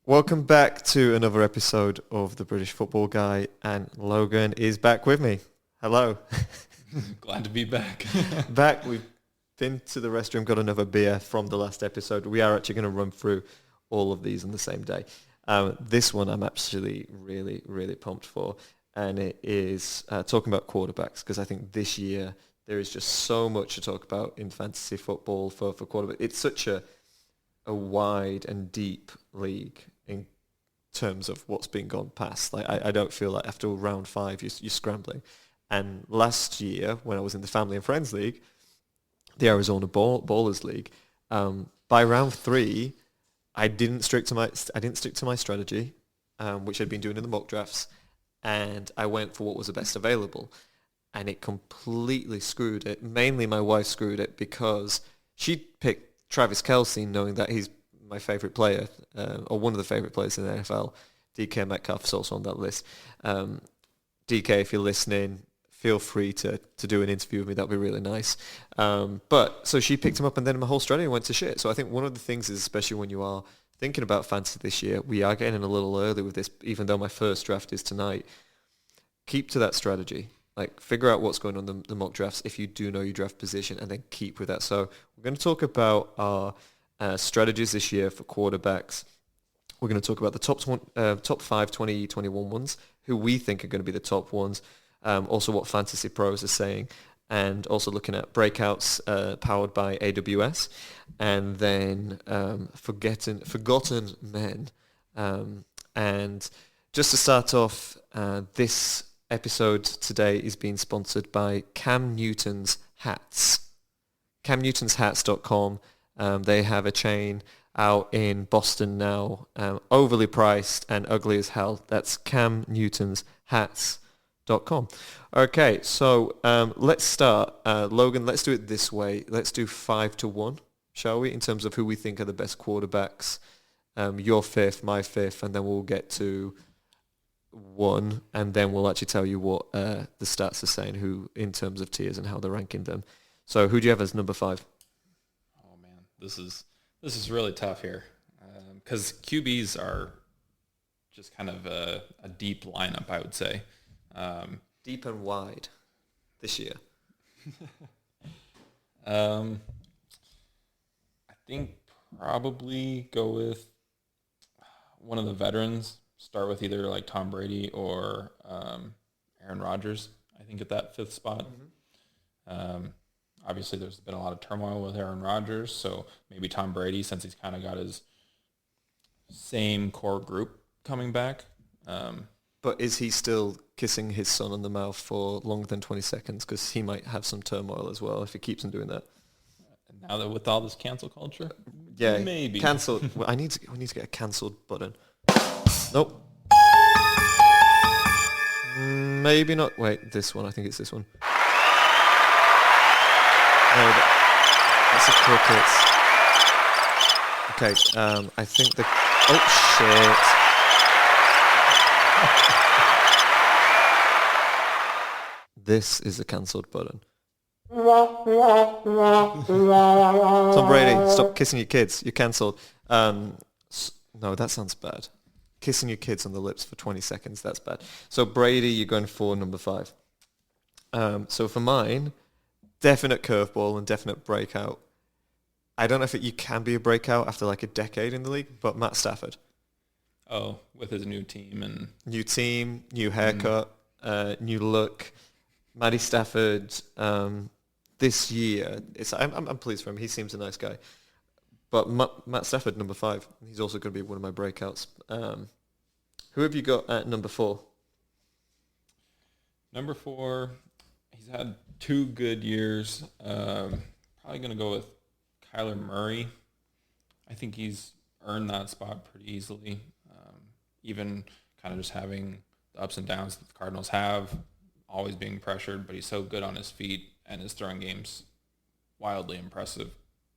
Welcome back to another episode of The British Football Guy, and Logan is back with me. Hello. Glad to be back. Back, we've been to the restroom, got another beer from the last episode. We are actually going to run through all of these on the same day. This one I'm actually really pumped for, and it is talking about quarterbacks, because I think this year there is just so much to talk about in fantasy football for quarterbacks. It's such a wide and deep league in terms of what's been gone past. Like I don't feel like after round 5 you're scrambling. And last year when I was in the Family and Friends League, the Arizona Ballers League, by round 3 I didn't stick to my strategy, which I'd been doing in the mock drafts, and I went for what was the best available, and it completely screwed it. Mainly my wife screwed it because she picked Travis Kelce, knowing that he's my favourite player, or one of the favourite players in the NFL. DK Metcalf is also on that list. DK, if you're listening, feel free to do an interview with me. That'd be really nice. But so she picked him up, and then my whole strategy went to shit. So I think one of the things is, especially when you are thinking about fantasy this year, we are getting in a little early with this, even though my first draft is tonight. Keep to that strategy. Like, figure out what's going on in the mock drafts if you do know your draft position, and then keep with that. So we're going to talk about our strategies this year for quarterbacks. We're going to talk about the top 5 2021 ones, who we think are going to be the top ones. Also what Fantasy Pros are saying, and also looking at breakouts powered by AWS, and then forgotten men. And just to start off, this episode today is being sponsored by Cam Newton's Hats. CamNewtonsHats.com. They have a chain out in Boston now, overly priced and ugly as hell. That's CamNewtonsHats.com. Okay, so let's start. Logan, let's do it this way. Let's do 5-1, shall we, in terms of who we think are the best quarterbacks. Your 5th, my 5th, and then we'll get to 1, and then we'll actually tell you what the stats are saying, who in terms of tiers and how they're ranking them. So who do you have as number 5? Oh man, this is really tough here, because QBs are just kind of a deep lineup, I would say. Deep and wide this year. I think probably go with one of the veterans. Start with either like Tom Brady or Aaron Rodgers, I think, at that 5th spot. Mm-hmm. Obviously, there's been a lot of turmoil with Aaron Rodgers, so maybe Tom Brady, since he's kind of got his same core group coming back. But is he still kissing his son on the mouth for longer than 20 seconds? Because he might have some turmoil as well if he keeps on doing that. Now that with all this cancel culture, yeah, maybe cancelled. Well, we need to get a cancelled button. Nope. Maybe not. Wait, this one. I think it's this one. No, that's a cricket. Okay, I think the... Oh, shit. This is the cancelled button. Tom Brady, stop kissing your kids. You're cancelled. No, that sounds bad. Kissing your kids on the lips for 20 seconds, that's bad. So Brady, you're going for number 5. So for mine, definite curveball and definite breakout. I don't know if you can be a breakout after like a decade in the league, but Matt Stafford. Oh, with his new team and... New team, new haircut, new look. Matty Stafford, this year, I'm pleased for him. He seems a nice guy. But Matt Stafford, number 5. He's also going to be one of my breakouts. Who have you got at number 4? Number 4, he's had 2 good years. Probably going to go with Kyler Murray. I think he's earned that spot pretty easily. Even kind of just having the ups and downs that the Cardinals have, always being pressured, but he's so good on his feet, and his throwing game's wildly impressive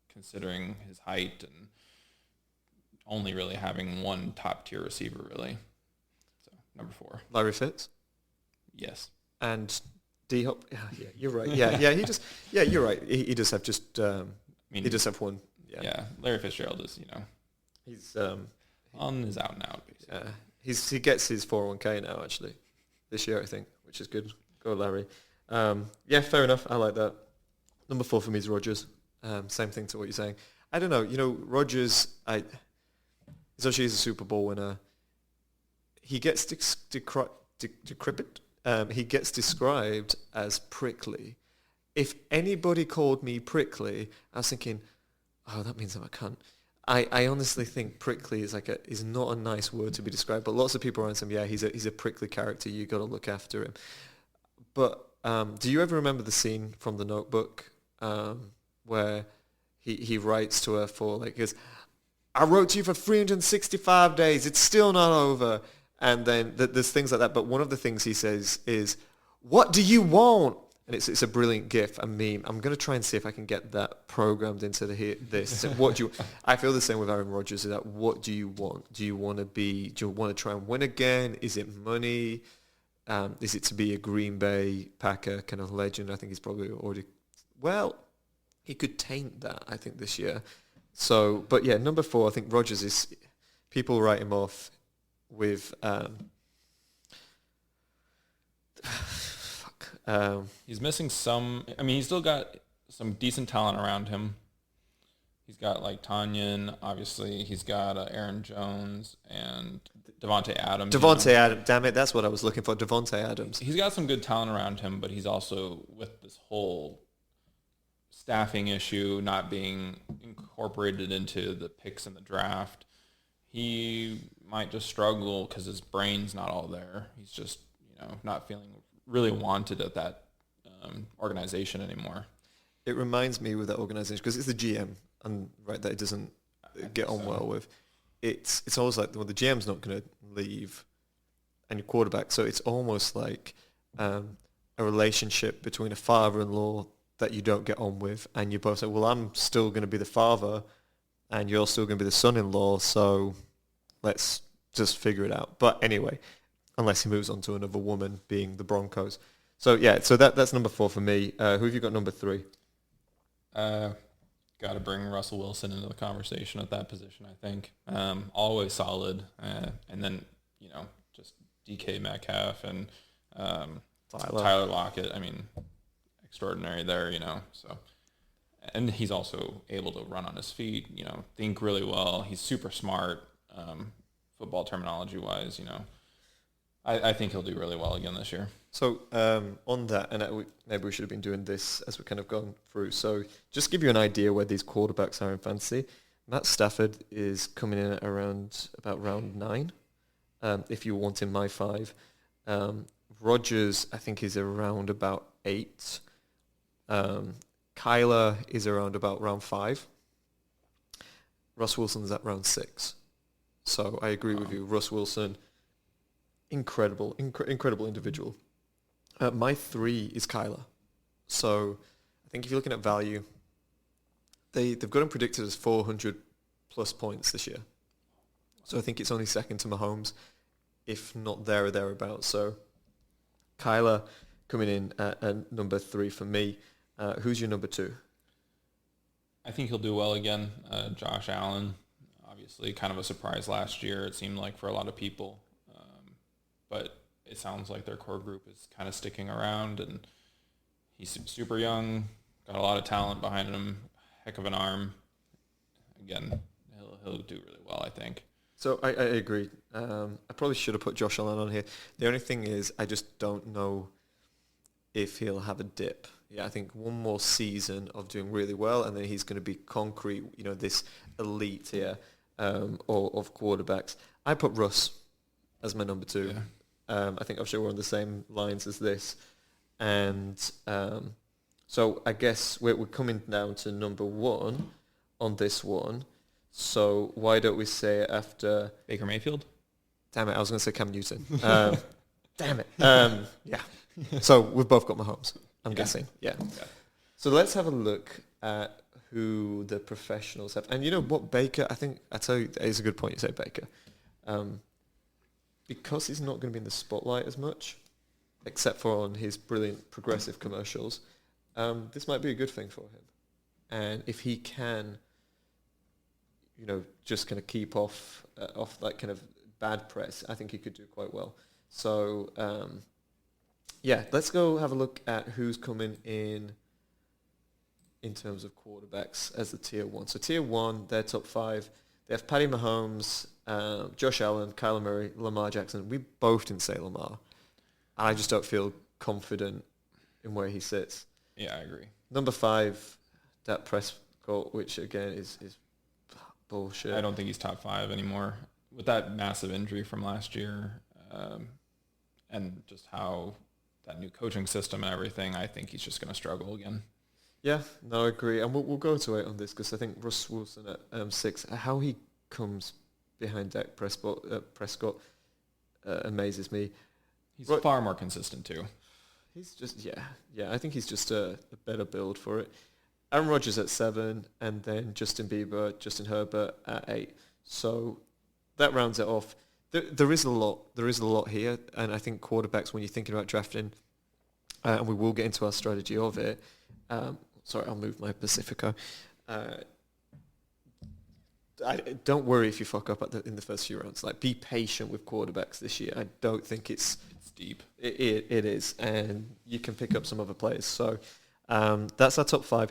considering his height and only really having one top-tier receiver, really. So, number 4. Larry Fitz? Yes. And D-Hop? Yeah, you're right. Yeah, you're right. He does have just... he does have one. Yeah, Larry Fitzgerald is, On is out and out, basically. Yeah, he gets his 401k now actually this year, I think, which is good. Go Larry. Yeah, fair enough. I like that. Number 4 for me is Rodgers. Same thing to what you're saying. I don't know. You know, Rodgers, especially he's a Super Bowl winner. He gets decrepit. He gets described as prickly. If anybody called me prickly, I was thinking, oh, that means I'm a cunt. I honestly think prickly is not a nice word to be described, but lots of people around him, yeah, he's a prickly character. You got to look after him. But do you ever remember the scene from The Notebook where he writes to her he goes, I wrote to you for 365 days. It's still not over. And then there's things like that. But one of the things he says is, what do you want? And it's a brilliant gif, a meme. I'm going to try and see if I can get that programmed into this. So I feel the same with Aaron Rodgers. Is that what do you want? Do you want to try and win again? Is it money? Is it to be a Green Bay Packer kind of legend? I think he's probably already, he could taint that, I think, this year. So, but yeah, number 4, I think Rodgers is, people write him off with, he's missing some. I mean, he's still got some decent talent around him. He's got like Tanyan, obviously. He's got Aaron Jones and Devontae Adams. Adams, damn it, that's what I was looking for. Devontae Adams. He's got some good talent around him, but he's also with this whole staffing issue not being incorporated into the picks in the draft. He might just struggle because his brain's not all there. He's just not feeling really wanted at that organization anymore. It reminds me with that organization, because it's the GM, and that it doesn't get on well with. It's always like, well, the GM's not going to leave, and your quarterback. So it's almost like a relationship between a father-in-law that you don't get on with, and you both say, well, I'm still going to be the father, and you're still going to be the son-in-law, so let's just figure it out. But anyway, unless he moves on to another woman, being the Broncos. So yeah, so that's number 4 for me. Who have you got number 3? Got to bring Russell Wilson into the conversation at that position, I think. Always solid. And then, just DK Metcalf and Tyler Lockett. I mean, extraordinary there, So, and he's also able to run on his feet, think really well. He's super smart, football terminology-wise, I think he'll do really well again this year. So on that, and maybe we should have been doing this as we've kind of gone through. So just give you an idea where these quarterbacks are in fantasy. Matt Stafford is coming in at about round 9, if you want in my 5. Rodgers, I think, is around about 8. Kyler is around about round 5. Russ Wilson's at round 6. So I agree with you. Russ Wilson, incredible individual. My 3 is Kyler. So I think if you're looking at value, they've got him predicted as 400 plus points this year. So I think it's only second to Mahomes, if not there or thereabouts. So Kyler coming in at number 3 for me. Who's your number 2? I think he'll do well again. Josh Allen, obviously kind of a surprise last year, it seemed like, for a lot of people. But it sounds like their core group is kind of sticking around, and he's super young, got a lot of talent behind him, heck of an arm. Again, he'll do really well, I think. So I agree. I probably should have put Josh Allen on here. The only thing is, I just don't know if he'll have a dip. Yeah, I think one more season of doing really well, and then he's going to be concrete, this elite here of quarterbacks. I put Russ as my number 2. Yeah. I think I'm sure we're on the same lines as this. And so I guess we're coming down to number 1 on this one. So why don't we say it after... Baker Mayfield? Damn it, I was going to say Cam Newton. Damn it. Yeah. So we've both got Mahomes, I'm guessing. Yeah. So let's have a look at who the professionals have. And you know what, Baker, I tell you, it's a good point you say Baker. Because he's not going to be in the spotlight as much, except for on his brilliant progressive commercials, this might be a good thing for him. And if he can, just kind of keep off that kind of bad press, I think he could do quite well. So let's go have a look at who's coming in terms of quarterbacks as the tier one. So tier one, their top five, they have Patty Mahomes, Josh Allen, Kyler Murray, Lamar Jackson. We both didn't say Lamar. I just don't feel confident in where he sits. Yeah, I agree. Number 5, Dak Prescott, which again is bullshit. I don't think he's top 5 anymore with that massive injury from last year, and just how that new coaching system and everything. I think he's just going to struggle again. Yeah, no, I agree. And we'll go to 8 on this because I think Russ Wilson at 6, how he comes behind Dak Prescott amazes me. He's far more consistent too. He's just, I think he's just a better build for it. Aaron Rodgers at 7, and then Justin Bieber, Justin Herbert at 8. So that rounds it off. There is a lot here, and I think quarterbacks, when you're thinking about drafting, and we will get into our strategy of it. Sorry, I'll move my Pacifico. Don't worry if you fuck up in the first few rounds. Like, be patient with quarterbacks this year. I don't think it's deep. It is, and you can pick up some other players. So that's our top 5.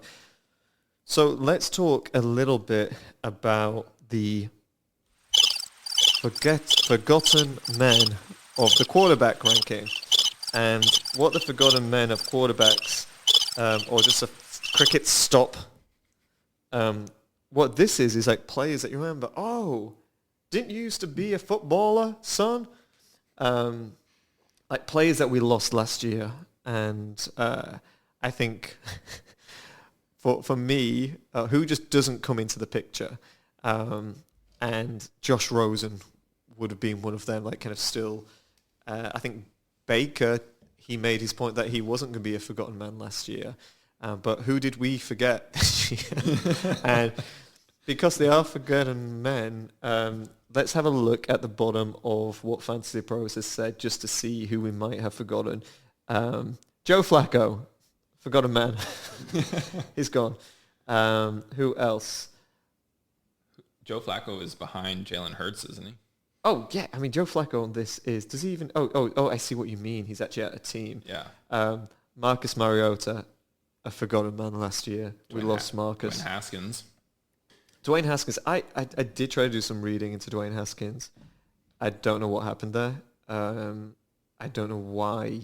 So let's talk a little bit about the forgotten men of the quarterback ranking, and what the forgotten men of quarterbacks, or just a cricket stop. What this is like players that you remember. Oh, didn't you used to be a footballer, son? Like players that we lost last year, and I think for me, who just doesn't come into the picture, and Josh Rosen would have been one of them. Like, kind of still, I think Baker, he made his point that he wasn't going to be a forgotten man last year. But who did we forget this year? And because they are forgotten men, let's have a look at the bottom of what Fantasy Pros has said just to see who we might have forgotten. Joe Flacco, forgotten man. He's gone. Who else? Joe Flacco is behind Jalen Hurts, isn't he? Oh, yeah. I mean, Joe Flacco on this is... Does he even... Oh, I see what you mean. He's actually at a team. Yeah. Marcus Mariota, a forgotten man last year. We lost Marcus. Dwayne Haskins. I did try to do some reading into Dwayne Haskins. I don't know what happened there. I don't know why.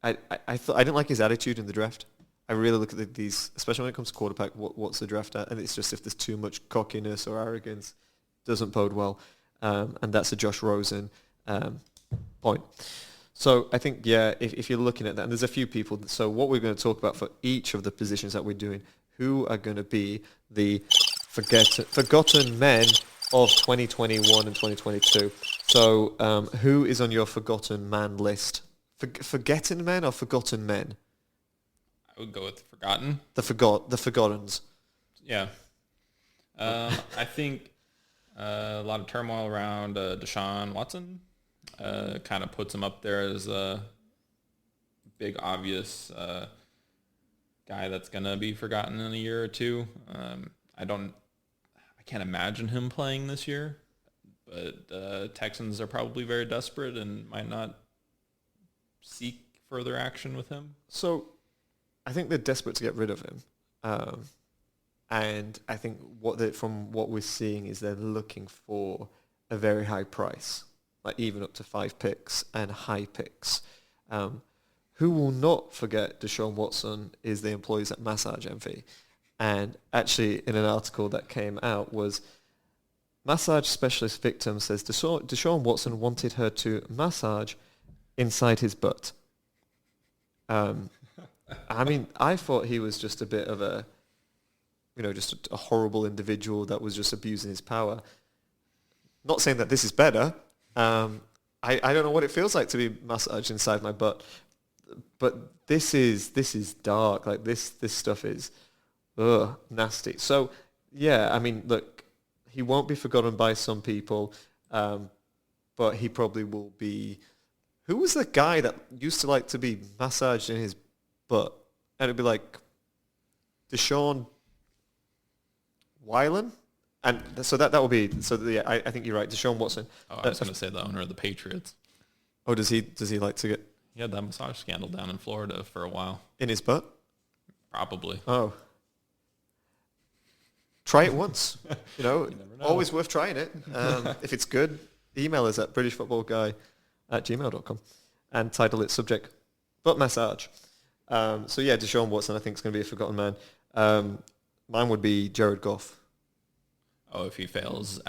I didn't like his attitude in the draft. I really look at these, especially when it comes to quarterback, what's the draft at? And it's just if there's too much cockiness or arrogance, doesn't bode well. And that's a Josh Rosen point. So I think, if you're looking at that, and there's a few people, so what we're going to talk about for each of the positions that we're doing, who are going to be the forgotten men of 2021 and 2022. So who is on your forgotten man list? Forgetting men or forgotten men? I would go with forgotten. The forgottens. Yeah. I think a lot of turmoil around Deshaun Watson kind of puts him up there as a big, obvious guy that's going to be forgotten in a year or two. I can't imagine him playing this year, but the Texans are probably very desperate and might not seek further action with him. So I think they're desperate to get rid of him. And I think from what we're seeing is they're looking for a very high price, like even up to 5 picks and high picks. Who will not forget Deshaun Watson is the employees at Massage Envy. And actually, in an article that came out, was massage specialist victim says Deshaun Watson wanted her to massage inside his butt. I mean, I thought he was just a bit of a, just a horrible individual that was just abusing his power. Not saying that this is better. I don't know what it feels like to be massaged inside my butt, but this is dark. Like this stuff is nasty. So yeah, I mean, look, he won't be forgotten by some people, but he probably will be. Who was the guy that used to like to be massaged in his butt? And it'd be like Deshaun Weiland? And so that will be so. Yeah, I think you're right. Deshaun Watson. Oh, I was going to say the owner of the Patriots. Oh, does he like to get He had that massage scandal down in Florida for a while. in his butt? Probably. Oh, try it once. You know, You never know. always worth trying it. If it's good, email us at britishfootballguy@gmail.com and title it subject butt massage. So yeah, Deshaun Watson I think is going to be a forgotten man. Mine would be Jared Goff. Oh, if he fails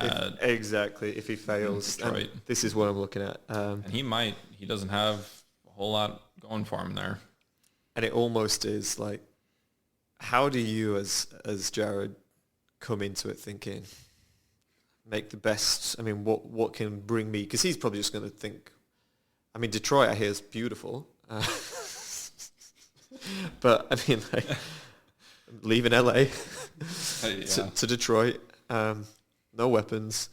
Exactly, if he fails. Detroit. And this is what I'm looking at. and he doesn't have a whole lot going for him there. And it almost is like, how do you as Jared come into it thinking, make the best, I mean, what can bring me, because he's probably just going to think, I mean, Detroit I hear is beautiful. But I mean, like, leaving LA to Detroit, no weapons.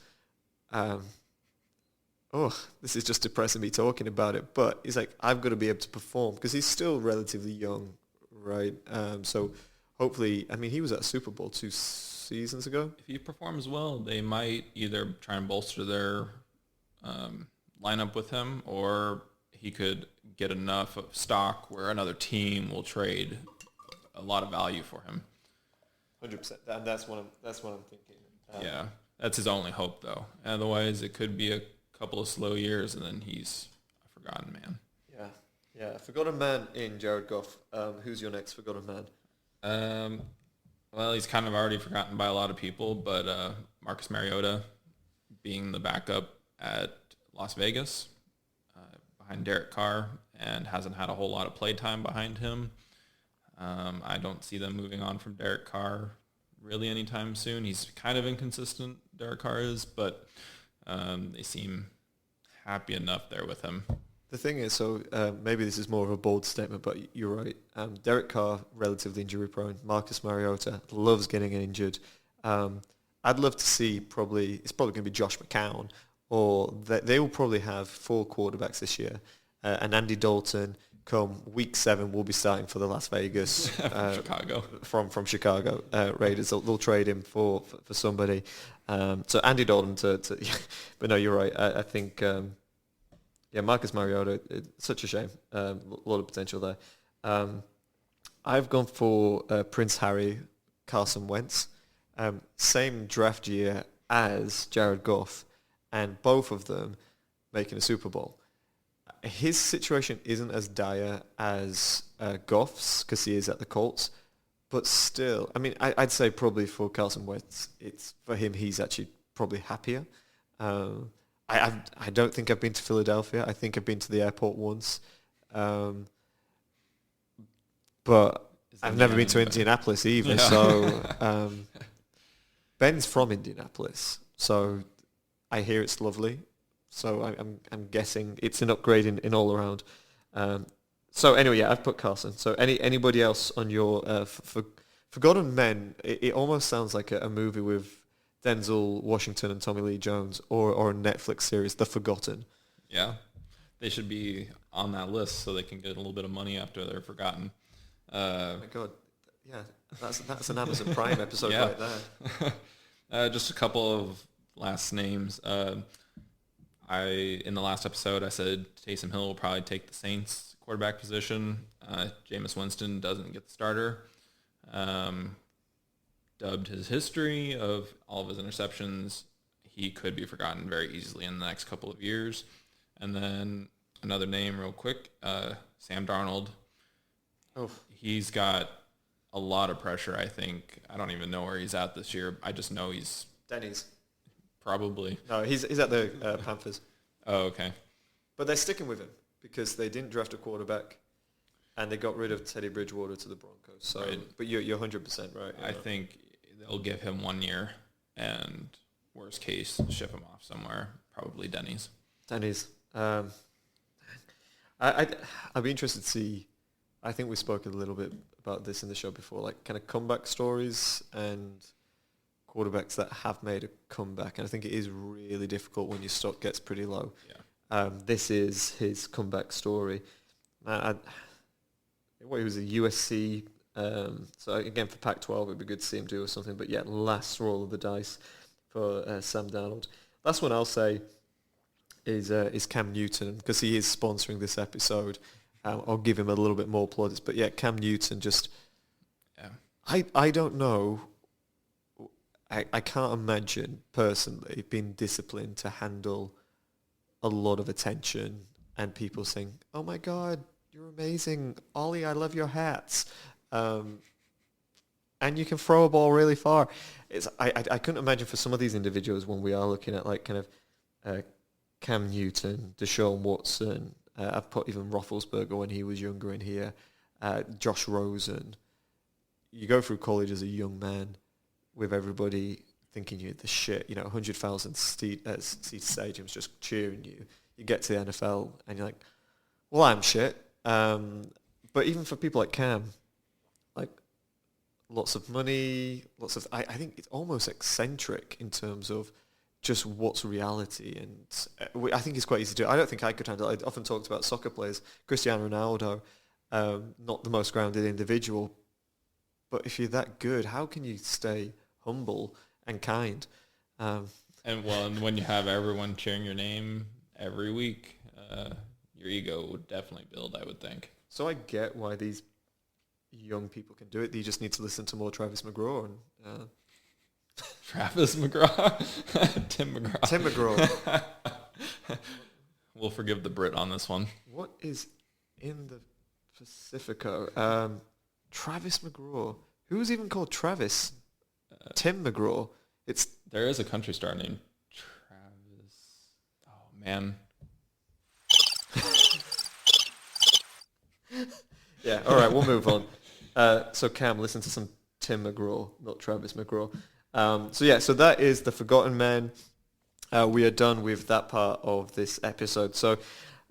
This is just depressing me talking about it. But he's like, I've got to be able to perform because he's still relatively young, right? So hopefully, I mean, he was at a Super Bowl 2 seasons ago. If he performs well, they might either try and bolster their lineup with him, or he could get enough of stock where another team will trade a lot of value for him. 100%. And that's what I'm thinking. Yeah, that's his only hope, though. Otherwise, it could be a couple of slow years, and then he's a forgotten man. Yeah. Forgotten man in Jared Goff. Who's your next forgotten man? Well, he's kind of already forgotten by a lot of people, but Marcus Mariota being the backup at Las Vegas behind Derek Carr and hasn't had a whole lot of play time behind him. I don't see them moving on from Derek Carr really anytime soon. He's kind of inconsistent, Derek Carr is, but they seem happy enough there with him. The thing is, so maybe this is more of a bold statement, but you're right. Derek Carr, relatively injury prone. Marcus Mariota loves getting injured. I'd love to see it's probably going to be Josh McCown, or they will probably have 4 quarterbacks this year. And Andy Dalton, come week 7, will be starting for the Las Vegas Chicago from Chicago Raiders. They'll trade him for somebody. So Andy Dalton but no, you're right. I think. Marcus Mariota, it's such a shame. A lot of potential there. I've gone for Prince Harry, Carson Wentz. Same draft year as Jared Goff, and both of them making a Super Bowl. His situation isn't as dire as Goff's because he is at the Colts, but still, I mean, I'd say probably for Carson Wentz, it's for him, he's actually probably happier. I don't think I've been to Philadelphia. I think I've been to the airport once. But I've never been to Indianapolis either. Yeah. So Ben's from Indianapolis. So I hear it's lovely. So I'm guessing it's an upgrade in all around. So anyway, yeah, I've put Carson. So anybody else on your Forgotten Men? It almost sounds like a movie with Denzel Washington and Tommy Lee Jones, or a Netflix series, The Forgotten. Yeah, they should be on that list so they can get a little bit of money after they're forgotten. Oh my God, yeah, that's an Amazon Prime episode right there. Just a couple of last names. In the last episode I said Taysom Hill will probably take the Saints quarterback position. Jameis Winston doesn't get the starter. Dubbed his history of all of his interceptions, he could be forgotten very easily in the next couple of years. And then another name real quick, Sam Darnold. Oh, he's got a lot of pressure, I think. I don't even know where he's at this year. I just know he's... Denny's. Probably. No, he's at the Panthers. Oh, okay. But they're sticking with him because they didn't draft a quarterback. And they got rid of Teddy Bridgewater to the Broncos. So, right. But you're 100% right. I think they'll give him 1 year, and worst case, ship him off somewhere, probably Denny's. Denny's. I'd be interested to see. I think we spoke a little bit about this in the show before, like kind of comeback stories and quarterbacks that have made a comeback. And I think it is really difficult when your stock gets pretty low. Yeah. This is his comeback story. He was a USC. So again, for Pac-12, it'd be good to see him do or something. But yeah, last roll of the dice. for Sam Darnold. Last one I'll say is Cam Newton, because he is sponsoring this episode. I'll give him a little bit more plaudits, but yeah, Cam Newton just. Yeah. I don't know. I can't imagine personally being disciplined to handle a lot of attention and people saying, "Oh my God, you're amazing, Ollie! I love your hats," and you can throw a ball really far. I couldn't imagine for some of these individuals when we are looking at like kind of Cam Newton, Deshaun Watson. I've put even Roethlisberger when he was younger in here. Josh Rosen. You go through college as a young man with everybody thinking you're the shit, 100,000 seat stadiums just cheering you. You get to the NFL and you're like, well, I'm shit. But even for people like Cam, like lots of money, I think it's almost eccentric in terms of just what's reality. And I think it's quite easy to do. I don't think I could handle it. I often talked about soccer players, Cristiano Ronaldo, not the most grounded individual, but if you're that good, how can you stay humble and kind? And when you have everyone cheering your name every week, your ego would definitely build, I would think. So I get why these young people can do it. They just need to listen to more Travis McGraw and Travis McGraw, Tim McGraw. Tim McGraw. We'll forgive the Brit on this one. What is in the Pacifico? Travis McGraw. Who's even called Travis? Tim McGraw. There is a country star named Travis. Oh man. Yeah. All right. We'll move on. So Cam, listen to some Tim McGraw, not Travis McGraw. So that is the Forgotten Men. We are done with that part of this episode. So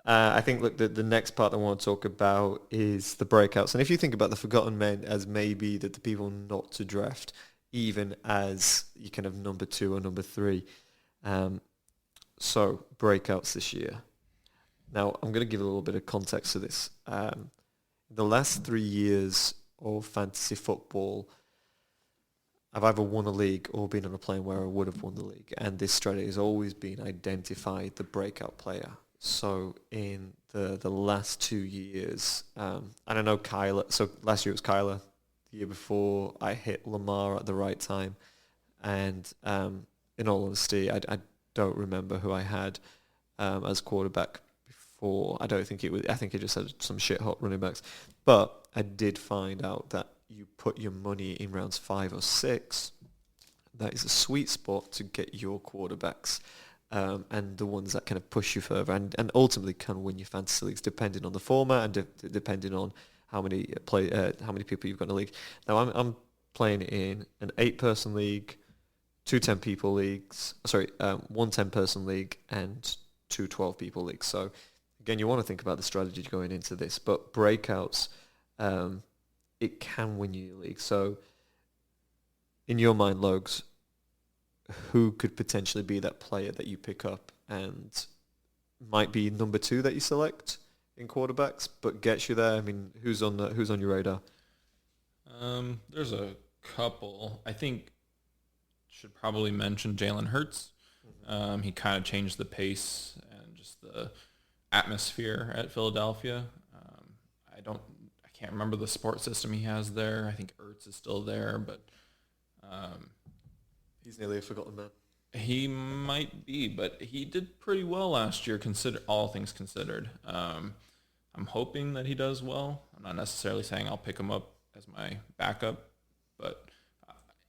I think the next part I want to talk about is the breakouts. And if you think about the Forgotten Men as maybe the people not to draft, even as you kind of number 2 or number 3. So breakouts this year. Now, I'm going to give a little bit of context to this. The last 3 years of fantasy football, I've either won a league or been on a plane where I would have won the league. And this strategy has always been identify the breakout player. So in the last 2 years, and I know Kyler, so last year it was Kyler. The year before, I hit Lamar at the right time. And in all honesty, I don't remember who I had as quarterback before. I think it just had some shit hot running backs. But I did find out that you put your money in rounds 5 or 6. That is a sweet spot to get your quarterbacks. And the ones that kind of push you further and ultimately can win your fantasy leagues, depending on the format and depending on how many people you've got in the league. Now I'm playing in an 8-person league, 2 10-people leagues. One 10-person league and 2 12-people leagues. So again, you want to think about the strategy going into this, but breakouts, it can win you your league. So in your mind, Logs, who could potentially be that player that you pick up and might be number 2 that you select in quarterbacks, but gets you there? I mean, who's on your radar? There's a couple. I think should probably mention Jalen Hurts. He kind of changed the pace and just the atmosphere at Philadelphia. I can't remember the support system he has there. I think Ertz is still there, but he's nearly a forgotten man. He might be, but he did pretty well last year, all things considered. I'm hoping that he does well. I'm not necessarily saying I'll pick him up as my backup, but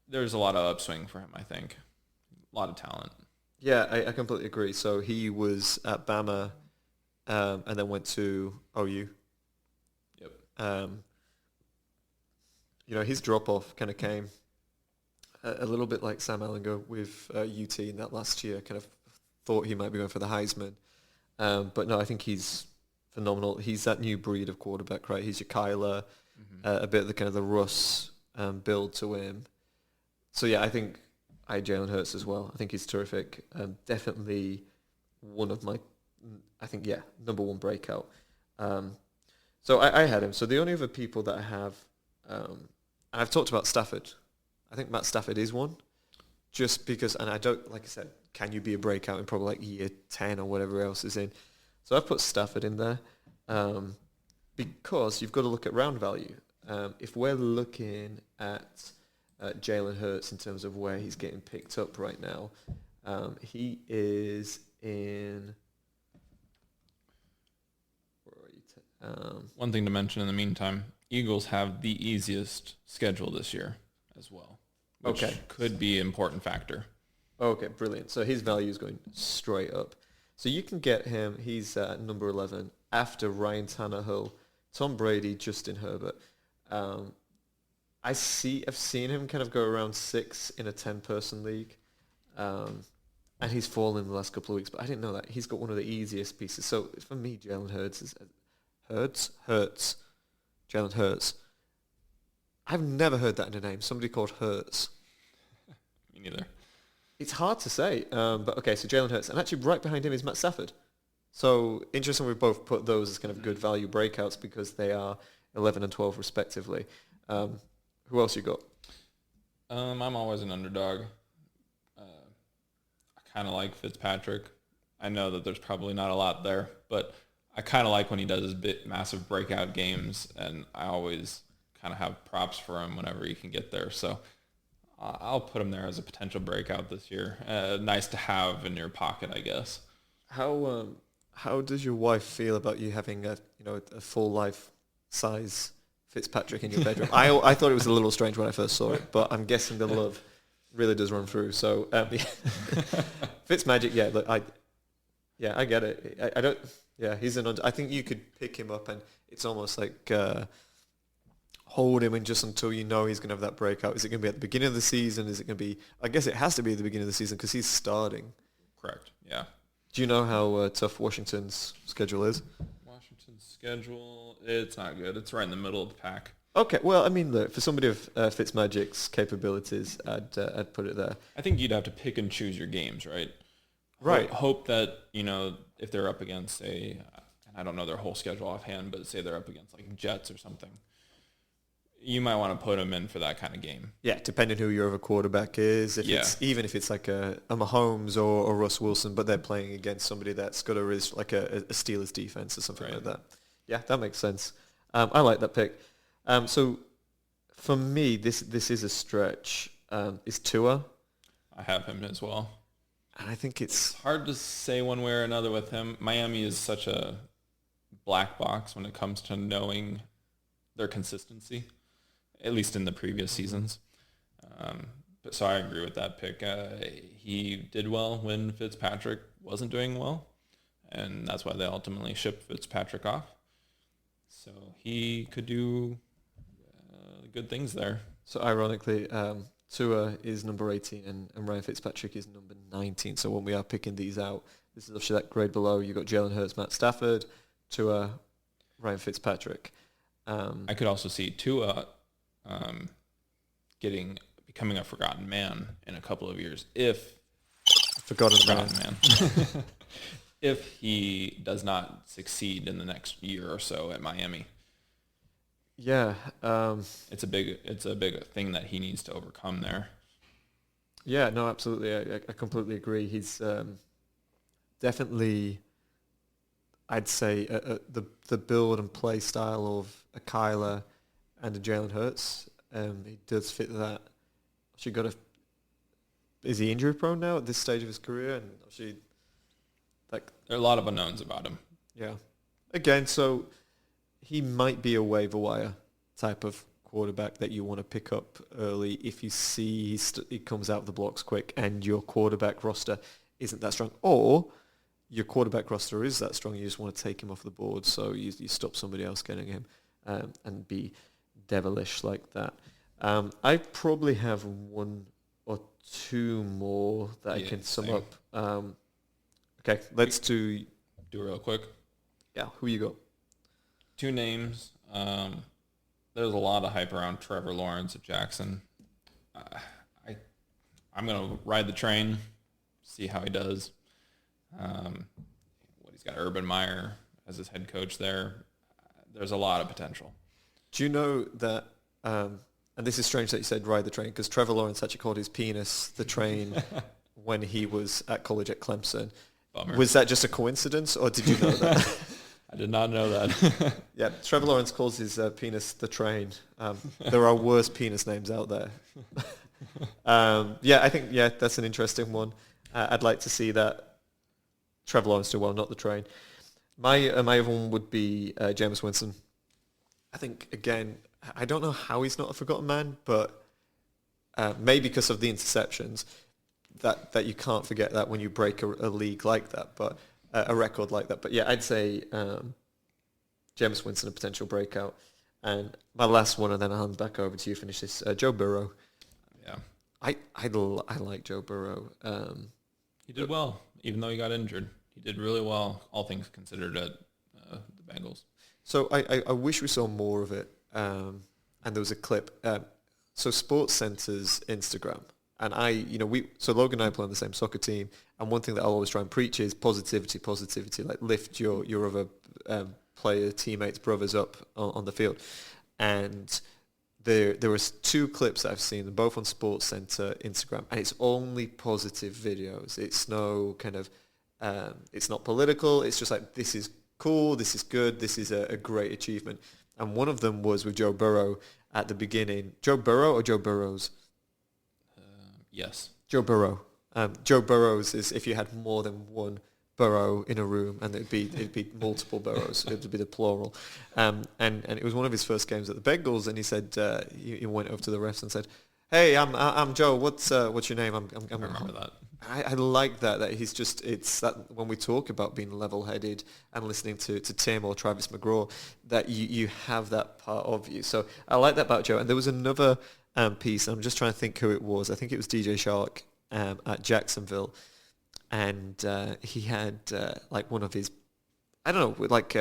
there's a lot of upswing for him, I think. A lot of talent. Yeah, I completely agree. So he was at Bama and then went to OU. Yep. His drop-off kind of came a little bit like Sam Ellinger with UT in that last year. Kind of thought he might be going for the Heisman. But no, I think he's phenomenal. He's that new breed of quarterback, right? He's your Kyler, a bit of the kind of the Russ build to him. So yeah, I think I had Jalen Hurts as well. I think he's terrific. Definitely one of my, number 1 breakout. So I had him. So the only other people that I have, and I've talked about Stafford. I think Matt Stafford is one. just because, and I don't, like I said, can you be a breakout in probably like year 10 or whatever else is in? So I've put Stafford in there because you've got to look at round value. If we're looking at Jalen Hurts in terms of where he's getting picked up right now, he is in... Where are you? One thing to mention in the meantime, Eagles have the easiest schedule this year as well, which could be an important factor. Okay, brilliant. So his value is going straight up. So you can get him. He's number 11 after Ryan Tannehill, Tom Brady, Justin Herbert. I've seen him kind of go around 6 in a 10-person league, and he's fallen in the last couple of weeks. But I didn't know that he's got one of the easiest pieces. So for me, Jalen Hurts is Jalen Hurts. I've never heard that in a name. Somebody called Hurts. Me neither. It's hard to say, but okay, so Jalen Hurts. And actually right behind him is Matt Stafford. So interesting we've both put those as kind of good value breakouts because they are 11 and 12 respectively. Who else you got? I'm always an underdog. I kind of like Fitzpatrick. I know that there's probably not a lot there, but I kind of like when he does his massive breakout games, and I always kind of have props for him whenever he can get there. So I'll put him there as a potential breakout this year. Nice to have in your pocket, I guess. How does your wife feel about you having a full life size Fitzpatrick in your bedroom? I thought it was a little strange when I first saw it, but I'm guessing the love really does run through. So Fitzmagic, yeah, look, I get it. I don't. Yeah, he's I think you could pick him up, and it's almost like hold him in just until you know he's going to have that breakout. Is it going to be at the beginning of the season? Is it going to be? I guess it has to be at the beginning of the season because he's starting. Correct. Yeah. Do you know how tough Washington's schedule is? Washington's schedule, it's not good. It's right in the middle of the pack. Okay, well, I mean, look, for somebody of Fitzmagic's capabilities, I'd put it there. I think you'd have to pick and choose your games, right? Right. Hope that, if they're up against and I don't know their whole schedule offhand, but say they're up against like Jets or something, you might want to put them in for that kind of game. Yeah, depending who your other quarterback is. Even if it's like a Mahomes or Russ Wilson, but they're playing against somebody that's got a Steelers defense or something like that. Yeah, that makes sense. I like that pick. So for me, this is a stretch. Is Tua. I have him as well. And I think it's hard to say one way or another with him. Miami is such a black box when it comes to knowing their consistency, at least in the previous seasons. But so I agree with that pick. He did well when Fitzpatrick wasn't doing well, and that's why they ultimately shipped Fitzpatrick off. So he could do good things there. So ironically, Tua is number 18 and Ryan Fitzpatrick is number 19. So when we are picking these out, this is obviously that grade below. You've got Jalen Hurts, Matt Stafford, Tua, Ryan Fitzpatrick. I could also see Tua becoming a forgotten man in a couple of years forgotten man. if he does not succeed in the next year or so at Miami. Yeah, it's a big thing that he needs to overcome there. Yeah, no, absolutely. I completely agree. He's definitely, I'd say, the build and play style of a Kyler and a Jalen Hurts. He does fit that. Is he injury prone now at this stage of his career? And there are a lot of unknowns about him. Yeah. Again, so he might be a waiver wire type of quarterback that you want to pick up early if you see he comes out of the blocks quick and your quarterback roster isn't that strong. Or your quarterback roster is that strong, you just want to take him off the board, so you stop somebody else getting him and be devilish like that. I probably have one or two more that I can sum up. Okay, let's do real quick. Yeah, who you got? Two names. There's a lot of hype around Trevor Lawrence at Jackson. I'm going to ride the train, see how he does. He's got Urban Meyer as his head coach there. There's a lot of potential. Do you know that and this is strange that you said ride the train, because Trevor Lawrence actually called his penis the train when he was at college at Clemson. Bummer. Was that just a coincidence, or did you know that? I did not know that. Yeah, Trevor Lawrence calls his penis the train. There are worse penis names out there. I think that's an interesting one. I'd like to see that Trevor Lawrence do well, not the train. My other one would be Jameis Winston. I think, again, I don't know how he's not a forgotten man, but maybe because of the interceptions, that you can't forget that when you break a league like that, but a record like that. But yeah, I'd say Jameis Winston, a potential breakout. And my last one, and then I'll hand back over to you, finish this, Joe Burrow. Yeah. I like Joe Burrow. He did well, even though he got injured. He did really well, all things considered, at the Bengals. So I wish we saw more of it. And there was a clip. So Sports Center's Instagram, and so Logan and I play on the same soccer team, and one thing that I'll always try and preach is positivity, like lift your other player, teammates, brothers up on the field. And there was 2 clips that I've seen, both on Sports Center Instagram, and it's only positive videos. It's no kind of, it's not political. It's just like, this is cool, this is good, this is a great achievement. And one of them was with Joe Burrow at the beginning. Joe Burrow or Joe Burrows? Yes. Joe Burrow. Joe Burrows is if you had more than one burrow in a room, and it'd be multiple burrows. It would be the plural. And it was one of his first games at the Bengals, and he said he went over to the refs and said, "Hey, I'm Joe. What's your name?" I remember that. I like that he's just, it's that when we talk about being level-headed and listening to Tim or Travis McGraw, that you have that part of you. So I like that about Joe. And there was another piece, I'm just trying to think who it was. I think it was DJ Shark at Jacksonville. And he had like one of his, I don't know, like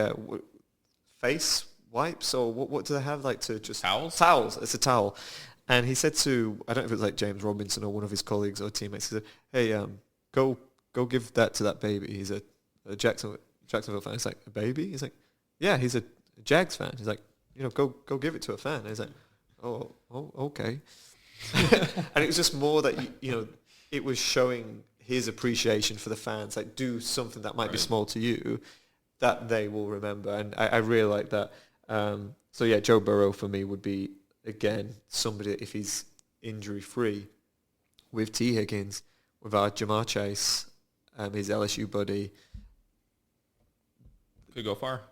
face wipes, or what do they have, like to just... Towels. It's a towel. And he said to, I don't know if it was like James Robinson or one of his colleagues or teammates, he said, "Hey, go give that to that baby. He's a Jacksonville fan." He's like, "A baby?" He's like, "Yeah, he's a Jags fan." He's like, go give it to a fan." And he's like, oh, okay. And it was just more that, it was showing his appreciation for the fans, like do something that might be small to you that they will remember. And I really like that. So yeah, Joe Burrow for me would be, again, somebody, if he's injury-free, with T. Higgins, with our Jamar Chase, his LSU buddy. Could go far.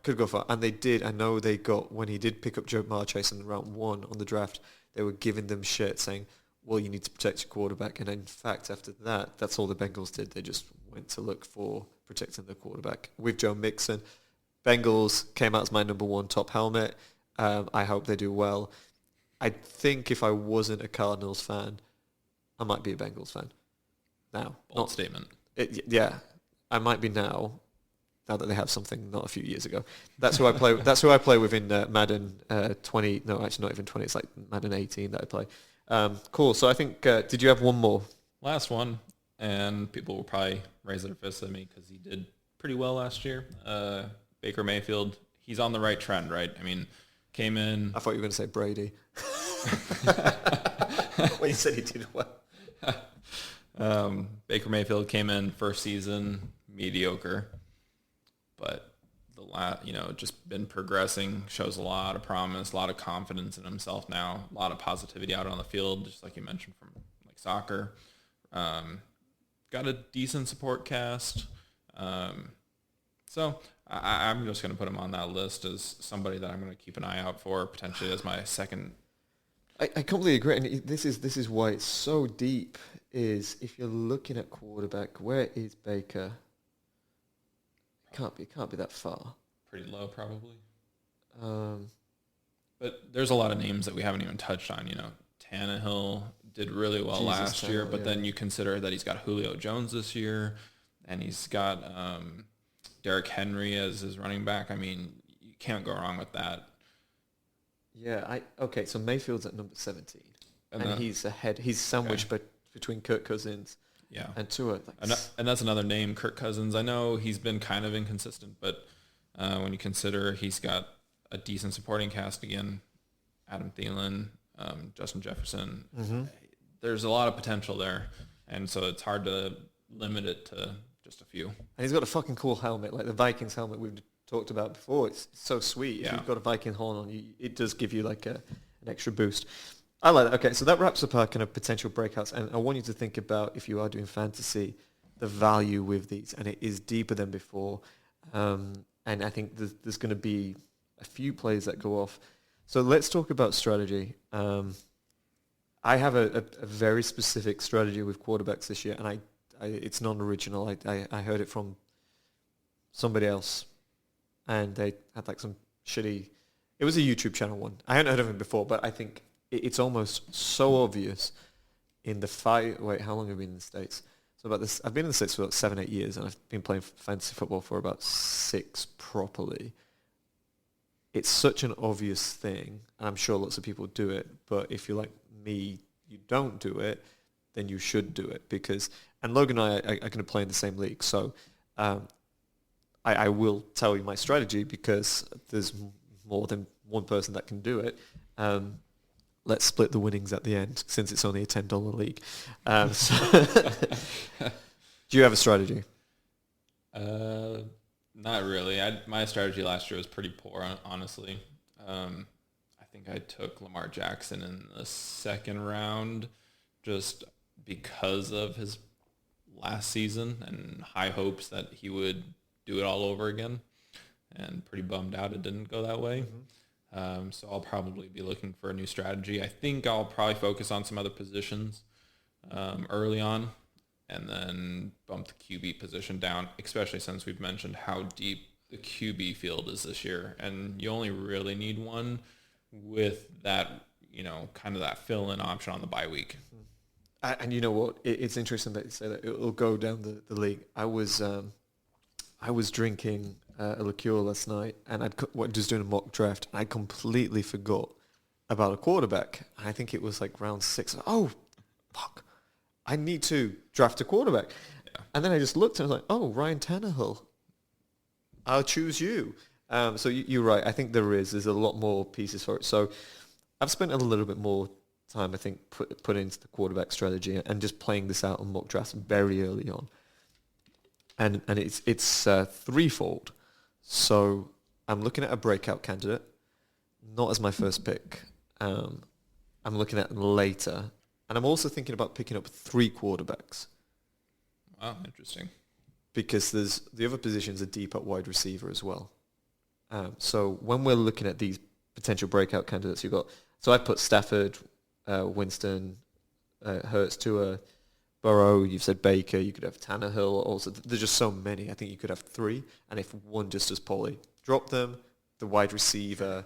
And they did. I know they got, when he did pick up Jamar Chase in round 1 on the draft, they were giving them shit saying, well, you need to protect your quarterback. And in fact, after that, that's all the Bengals did. They just went to look for protecting the quarterback. With Joe Mixon, Bengals came out as my number 1 top helmet. I hope they do well. I think if I wasn't a Cardinals fan, I might be a Bengals fan now. Bold statement. I might be now that they have something not a few years ago. That's who I play. That's who I play with in Madden 20. No, actually not even 20. It's like Madden 18 that I play. Cool. So I think, did you have one more? Last one, and people will probably raise their fists at me because he did pretty well last year. Baker Mayfield, he's on the right trend, right? I mean, came in... I thought you were going to say Brady. When you said he did well. Baker Mayfield came in first season, mediocre, but just been progressing, shows a lot of promise, a lot of confidence in himself now, a lot of positivity out on the field, just like you mentioned from like soccer. Got a decent support cast. So I'm just going to put him on that list as somebody that I'm going to keep an eye out for, potentially as my second. I completely agree, and this is why it's so deep. Is if you're looking at quarterback, where is Baker? It can't be that far. Pretty low, probably. But there's a lot of names that we haven't even touched on. Tannehill did really well last year, but then you consider that he's got Julio Jones this year, and he's got Derrick Henry as his running back. I mean, you can't go wrong with that. Yeah, so Mayfield's at number 17, and he's ahead. He's sandwiched between Kirk Cousins and Tua. And that's another name, Kirk Cousins. I know he's been kind of inconsistent, but when you consider he's got a decent supporting cast again, Adam Thielen, Justin Jefferson. Mm-hmm. There's a lot of potential there, and so it's hard to limit it to just a few. And he's got a fucking cool helmet, like the Vikings helmet we've talked about before. It's so sweet. Yeah. If you've got a Viking horn on, it does give you like an extra boost. I like that. Okay, so that wraps up our kind of potential breakouts, and I want you to think about, if you are doing fantasy, the value with these, and it is deeper than before. And I think there's going to be a few plays that go off. So let's talk about strategy. I have a very specific strategy with quarterbacks this year, and it's non-original. I heard it from somebody else, and they had like some shitty... It was a YouTube channel one. I hadn't heard of it before, but I think it's almost so obvious in the fight... Wait, how long have I been in the States? So about this, I've been in the States for about 7-8 years, and I've been playing fantasy football for about 6 properly. It's such an obvious thing, and I'm sure lots of people do it, but if you're like me, you don't do it, then you should do it, because... And Logan and I are going to play in the same league, so I will tell you my strategy, because there's more than one person that can do it. Let's split the winnings at the end, since it's only a $10 league. Do you have a strategy? Not really. My strategy last year was pretty poor, honestly. I think I took Lamar Jackson in the second round just because of his last season and high hopes that he would do it all over again, and pretty bummed out it didn't go that way. Mm-hmm. So I'll probably be looking for a new strategy. I think I'll probably focus on some other positions early on, and then bump the QB position down, especially since we've mentioned how deep the QB field is this year. And you only really need one with that, kind of that fill-in option on the bye week. And you know what? It's interesting that you say that. It'll go down the league. I was drinking a liqueur last night, and I was just doing a mock draft, and I completely forgot about a quarterback. I think it was like round 6. Oh, fuck. I need to draft a quarterback. Yeah. And then I just looked and I was like, oh, Ryan Tannehill. I'll choose you. So you're right. I think there's a lot more pieces for it. So I've spent a little bit more time, I think, put into the quarterback strategy and just playing this out on mock drafts very early on. And it's threefold. So I'm looking at a breakout candidate, not as my first pick. I'm looking at later. And I'm also thinking about picking up 3 quarterbacks. Wow, interesting. Because the other positions are deep at wide receiver as well. So when we're looking at these potential breakout candidates, you've got... So I put Stafford, Winston, Hurts, Tua, Burrow. You've said Baker. You could have Tannehill. Also, there's just so many. I think you could have 3. And if one just does poorly, drop them. The wide receiver.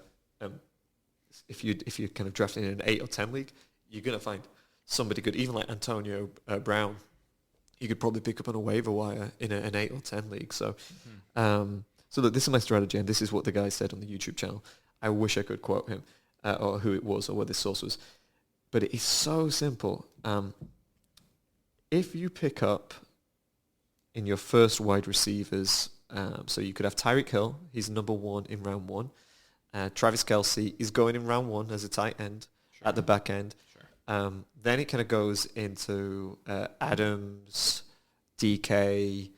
If you're kind of drafting in an 8 or 10 league, you're going to find somebody good. Even like Antonio Brown, you could probably pick up on a waiver wire in an 8 or 10 league. So, so look, this is my strategy, and this is what the guy said on the YouTube channel. I wish I could quote him or who it was or where this source was, but it is so simple. If you pick up in your first wide receivers, so you could have Tyreek Hill, he's number 1 in round 1. Travis Kelce is going in round 1 as a tight end at the back end. Sure. Then it kind of goes into Adams, DK.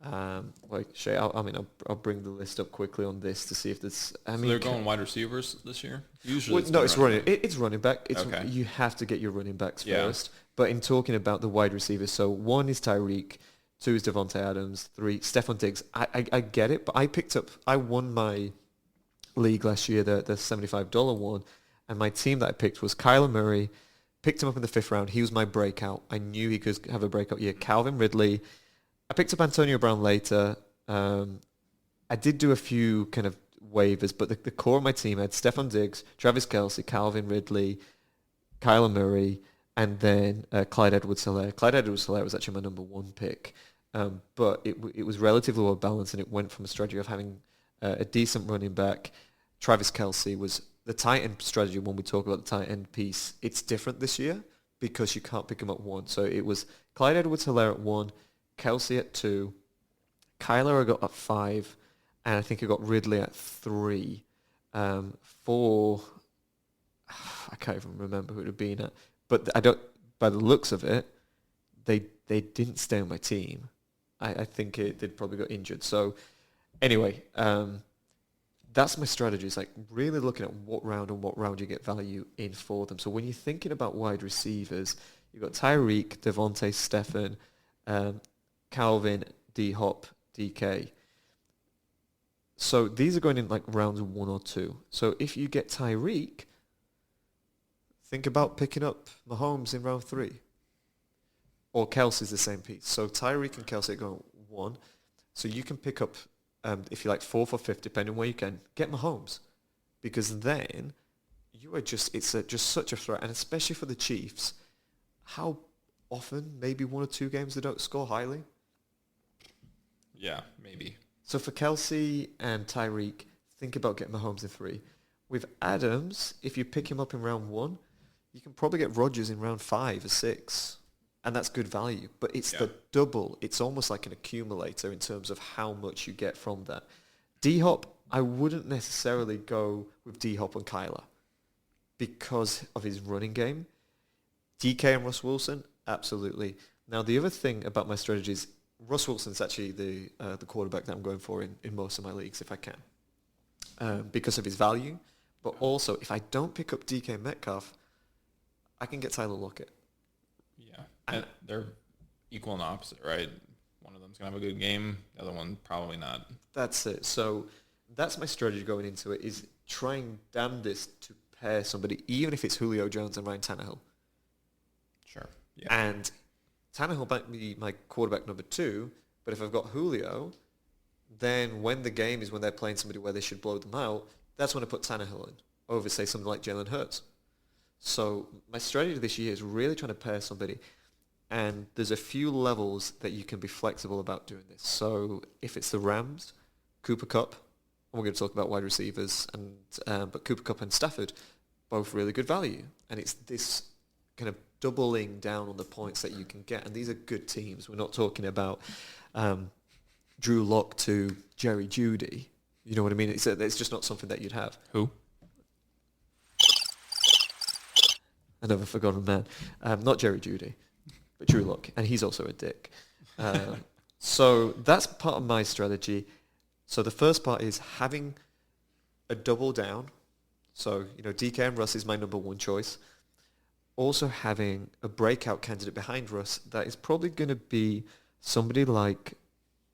I'll bring the list up quickly on this to see if there's... So they're going wide receivers this year? Usually it's running. It's running back. Okay. You have to get your running backs first. But in talking about the wide receivers, so 1 is Tyreek, 2 is Devontae Adams, 3, Stephon Diggs. I get it, but I won my league last year, the $75 one, and my team that I picked was Kyler Murray. Picked him up in the 5th round. He was my breakout. I knew he could have a breakout year. Calvin Ridley. I picked up Antonio Brown later. I did do a few kind of waivers, but the core of my team had Stephon Diggs, Travis Kelce, Calvin Ridley, Kyler Murray, and then Clyde Edwards-Helaire. Clyde Edwards-Helaire was actually my number 1 pick, but it was relatively well balanced, and it went from a strategy of having a decent running back. Travis Kelce was the tight end strategy. When we talk about the tight end piece, it's different this year because you can't pick him up 1. So it was Clyde Edwards-Helaire at 1, Kelce at 2, Kyler I got at 5, and I think I got Ridley at 3. 4, I can't even remember who it would have been at, but I don't. By the looks of it, they didn't stay on my team. I think they'd probably got injured. So anyway, that's my strategy. It's like really looking at what round you get value in for them. So when you're thinking about wide receivers, you've got Tyreek, Devontae, Stephen, Calvin, D-Hop, DK. So these are going in like rounds 1 or 2. So if you get Tyreek, think about picking up Mahomes in round 3. Or Kelsey's the same piece. So Tyreek and Kelsey are going 1. So you can pick up, if you like, 4th or 5th, depending where you can, get Mahomes. Because then you are just such a threat. And especially for the Chiefs, how often, maybe 1 or 2 games they don't score highly? Yeah, maybe. So for Kelsey and Tyreek, think about getting Mahomes in 3. With Adams, if you pick him up in round 1, you can probably get Rodgers in round 5 or 6. And that's good value. But it's the double. It's almost like an accumulator in terms of how much you get from that. D-Hop, I wouldn't necessarily go with D-Hop and Kyler because of his running game. DK and Russ Wilson, absolutely. Now, the other thing about my strategy is Russ Wilson's actually the quarterback that I'm going for in most of my leagues if I can, because of his value. But also, if I don't pick up DK Metcalf, I can get Tyler Lockett. Yeah, and they're equal and opposite, right? One of them's going to have a good game. The other one, probably not. That's it. So that's my strategy going into it, is trying damnedest to pair somebody, even if it's Julio Jones and Ryan Tannehill. Sure. Yeah. And Tannehill might be my quarterback number 2, but if I've got Julio, then when the game is when they're playing somebody where they should blow them out, that's when I put Tannehill in over, say, something like Jalen Hurts. So my strategy this year is really trying to pair somebody, and there's a few levels that you can be flexible about doing this. So if it's the Rams, Cooper Kupp, and we're going to talk about wide receivers, and but Cooper Kupp and Stafford, both really good value, and it's this kind of doubling down on the points that you can get, and these are good teams. We're not talking about Drew Lock to Jerry Jeudy. You know what I mean? It's just not something that you'd have. Who? Another forgotten man. Not Jerry Jeudy, but Drew Lock, and he's also a dick. So that's part of my strategy. So the first part is having a double down. So, DK and Russ is my number 1 choice. Also having a breakout candidate behind Russ that is probably going to be somebody like,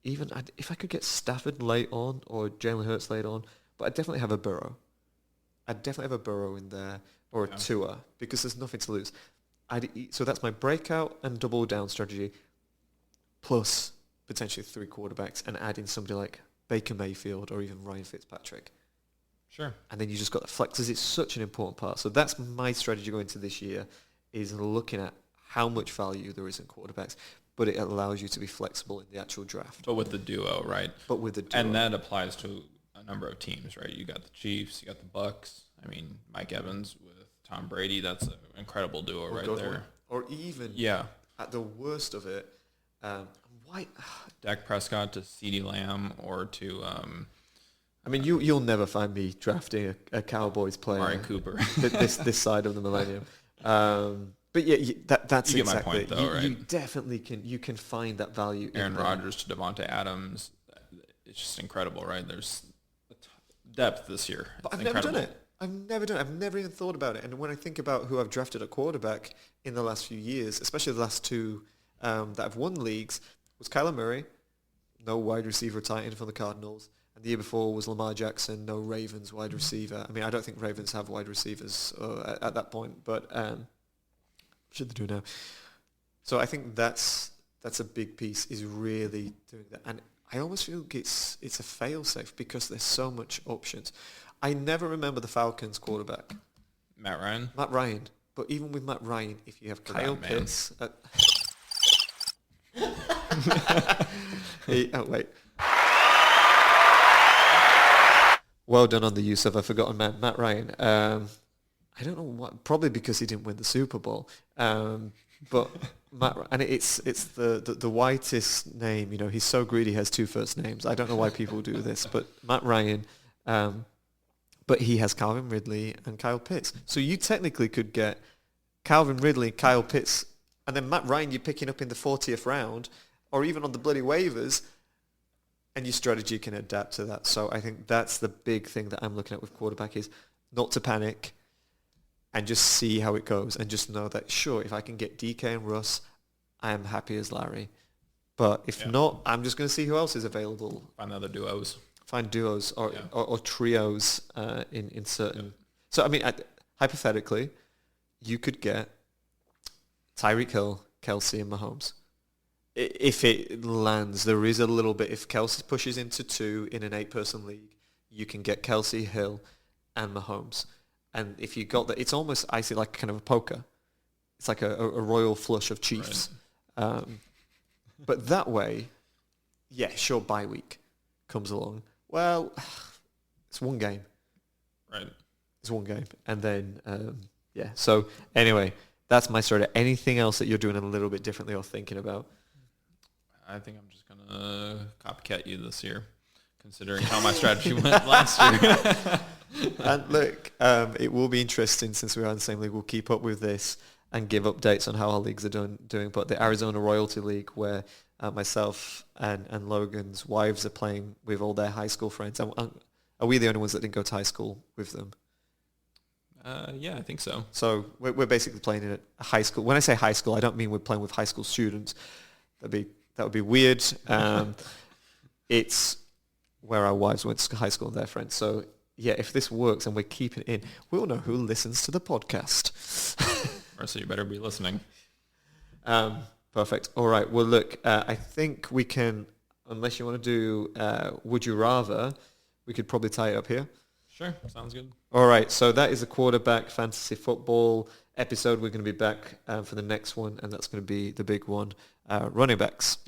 even if I could get Stafford late on or Jalen Hurts late on, but I'd definitely have a Burrow. I'd definitely have a Burrow in there or a Tua because there's nothing to lose. So that's my breakout and double down strategy plus potentially 3 quarterbacks and add in somebody like Baker Mayfield or even Ryan Fitzpatrick. Sure. And then you just got the flexes. It's such an important part. So that's my strategy going into this year, is looking at how much value there is in quarterbacks, but it allows you to be flexible in the actual draft. But with the duo, right? But with the duo. And that applies to a number of teams, right? You got the Chiefs, you got the Bucks. I mean, Mike Evans with Tom Brady, that's an incredible duo right there. Or even at the worst of it, Dak Prescott to CeeDee Lamb or to... I mean, you'll never find me drafting a Cowboys player. Amari Cooper. this side of the millennium. But yeah, that's you exactly get my point, though, right? You definitely can. You can find that value. Aaron Rodgers to Devontae Adams. It's just incredible, right? There's depth this year. But I've never done it. I've never even thought about it. And when I think about who I've drafted at quarterback in the last few years, especially the last 2 that I've won leagues, was Kyler Murray, no wide receiver tight end from the Cardinals. And the year before was Lamar Jackson, no Ravens wide receiver. I mean, I don't think Ravens have wide receivers at that point, but should they do now? So I think that's a big piece, is really doing that. And I almost feel like it's a fail-safe because there's so much options. I never remember the Falcons quarterback. Matt Ryan. But even with Matt Ryan, if you have Kyle Pitts... wait. Well done on the use of a forgotten man, Matt Ryan. I don't know what, probably because he didn't win the Super Bowl. But Matt, and it's the whitest name. He's so greedy, he has 2 first names. I don't know why people do this, but Matt Ryan. But but he has Calvin Ridley and Kyle Pitts. So you technically could get Calvin Ridley, Kyle Pitts, and then Matt Ryan you're picking up in the 40th round, or even on the bloody waivers, and your strategy can adapt to that. So I think that's the big thing that I'm looking at with quarterback is not to panic and just see how it goes and just know that, sure, if I can get DK and Russ, I am happy as Larry. But if not, I'm just going to see who else is available. Find other duos. Find duos or trios in certain... Yeah. So, I mean, hypothetically, you could get Tyreek Hill, Kelsey, and Mahomes. If it lands, there is a little bit. If Kelsey pushes into 2 in an 8-person league, you can get Kelsey, Hill, and Mahomes. And if you got that, it's almost, I see, like kind of a poker. It's like a royal flush of Chiefs. Right. But that way, yeah, sure, bye week comes along. Well, it's one game. Right. It's one game. And then, yeah. So anyway, that's my story. Anything else that you're doing a little bit differently or thinking about? I think I'm just going to copycat you this year, considering how my strategy went last year. And look, it will be interesting since we are in the same league. We'll keep up with this and give updates on how our leagues are doing. But the Arizona Royalty League, where myself and Logan's wives are playing with all their high school friends. Are we the only ones that didn't go to high school with them? Yeah, I think so. So we're basically playing in a high school. When I say high school, I don't mean we're playing with high school students. That would be weird. It's where our wives went to high school and their friends. So yeah, if this works and we're keeping it in, we'll know who listens to the podcast. So you better be listening. Perfect. All right. Well, look, I think we can, unless you want to do Would You Rather, we could probably tie it up here. Sure. Sounds good. All right. So that is the quarterback fantasy football episode. We're going to be back for the next one, and that's going to be the big one, running backs.